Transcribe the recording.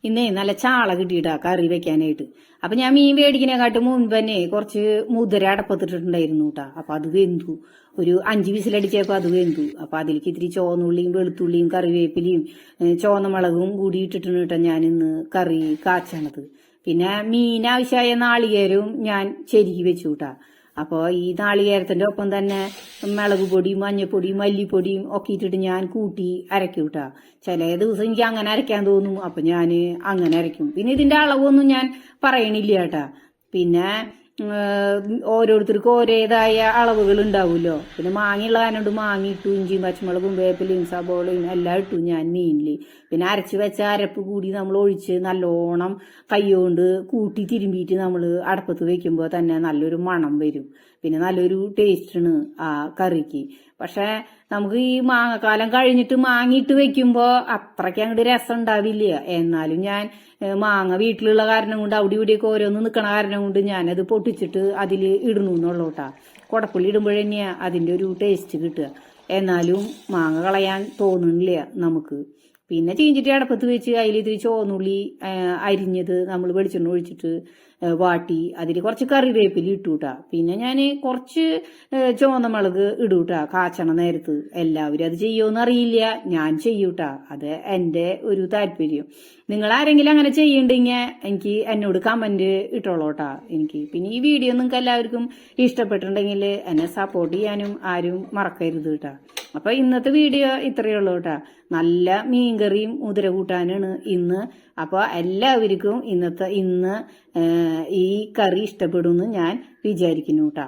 ഇന്നേ നല്ല ചാള കിട്ടിയിട്ടാ കറി വെക്കാനായിട്ട്. അപ്പൊ ഞാൻ മീൻ മേടിക്കുന്നതിനെക്കാട്ടും മുൻപ് തന്നെ കുറച്ച് മുതിര അടപ്പത്തിട്ടുണ്ടായിരുന്നു കേട്ടാ. അപ്പൊ അത് വെന്തു. ഒരു 5 വിസിലടിച്ചപ്പോ അത് വെന്തു. അപ്പൊ അതിലേക്ക് ഇത്തിരി ചുവന്നുള്ളിയും വെളുത്തുള്ളിയും കറിവേപ്പിലയും ചുവന്നമുളകും കൂടി ഇട്ടിട്ടാണ് കേട്ടോ ഞാൻ ഇന്ന് കറി കാച്ചണത്. പിന്നെ മീൻ ആവശ്യമായ നാളികേരവും ഞാൻ ചെരുകി വെച്ചു കേട്ടാ. അപ്പൊ ഈ നാളികേരത്തിന്റെ ഒപ്പം തന്നെ മുളക് പൊടിയും മഞ്ഞപ്പൊടിയും മല്ലിപ്പൊടിയും ഒക്കെ ഇട്ടിട്ട് ഞാൻ കൂട്ടി അരയ്ക്കും കേട്ടാ. ചില ദിവസം എനിക്ക് അങ്ങനെ അരയ്ക്കാൻ തോന്നും. അപ്പൊ ഞാന് അങ്ങനെ അരയ്ക്കും. പിന്നെ ഇതിന്റെ അളവൊന്നും ഞാൻ പറയണില്ല കേട്ടാ. പിന്നെ ഓരോരുത്തർക്കും ഓരോതായ അളവുകൾ ഉണ്ടാവുമല്ലോ. പിന്നെ മാങ്ങയുള്ള കാരണം മാങ്ങ ഇട്ടു, ഇഞ്ചിയും പച്ചമുളകും വേപ്പിലയും സബോളയും എല്ലാം ഇട്ടു ഞാൻ മീനില്. പിന്നെ അരച്ച് വെച്ച അരപ്പ് കൂടി നമ്മൾ ഒഴിച്ച് നല്ലോണം കൈകൊണ്ട് കൂട്ടി തിരുമ്പിയിട്ട് നമ്മൾ അടുപ്പത്ത് വെക്കുമ്പോൾ തന്നെ നല്ലൊരു മണം വരും. പിന്നെ നല്ലൊരു ടേസ്റ്റാണ് ആ കറിക്ക്. പക്ഷെ നമുക്ക് ഈ മാങ്ങക്കാലം കഴിഞ്ഞിട്ട് മാങ്ങിയിട്ട് വെക്കുമ്പോൾ അത്രയ്ക്ക് അങ്ങോട്ട് രസം ഉണ്ടാവില്ല. എന്നാലും ഞാൻ മാങ്ങ വീട്ടിലുള്ള കാരണം കൊണ്ട് അവിടെ ഇവിടെയൊക്കെ ഓരോന്ന് നിൽക്കണ കാരണം കൊണ്ട് ഞാനത് പൊട്ടിച്ചിട്ട് അതിൽ ഇടണു എന്നുള്ളൂട്ടാ. കുടപ്പുള്ളി ഇടുമ്പോഴന്നെയാ അതിന്റെ ഒരു ടേസ്റ്റ് കിട്ടുക. എന്നാലും മാങ്ങ കളയാൻ തോന്നുന്നില്ല നമുക്ക്. പിന്നെ ചീഞ്ചിട്ട് അടപ്പത്ത് വെച്ച് അതിൽ ഇത്തിരി ചുവന്നുള്ളി അരിഞ്ഞത് നമ്മൾ വെളിച്ചെണ്ണ ഒഴിച്ചിട്ട് വാട്ടി അതിൽ കുറച്ച് കറിവേപ്പില ഇട്ടൂട്ടാ. പിന്നെ ഞാൻ കുറച്ച് ചുവന്ന മുളക് ഇടൂട്ടാ കാച്ചണ നേരത്ത്. എല്ലാവരും അത് ചെയ്യുമെന്ന് അറിയില്ല, ഞാൻ ചെയ്യൂട്ടാ. അത് എന്റെ ഒരു താല്പര്യം. നിങ്ങൾ ആരെങ്കിലും അങ്ങനെ ചെയ്യണ്ടെങ്കിൽ എനിക്ക് എന്നോട് കമന്റ് ഇട്ടോളൂട്ടാ എനിക്ക്. പിന്നെ ഈ വീഡിയോ നിങ്ങൾക്ക് എല്ലാവർക്കും ഇഷ്ടപ്പെട്ടിട്ടുണ്ടെങ്കിൽ എന്നെ സപ്പോർട്ട് ചെയ്യാനും ആരും മറക്കരുത് കേട്ടാ. അപ്പൊ ഇന്നത്തെ വീഡിയോ ഇത്രയേ ഉള്ളൂ കേട്ടാ. നല്ല മീൻകറിയും മുതിര കൂട്ടാനാണ് ഇന്ന്. അപ്പൊ എല്ലാവർക്കും ഇന്ന് ഈ കറി ഇഷ്ടപ്പെടുമെന്ന് ഞാൻ വിചാരിക്കുന്നു കേട്ടാ.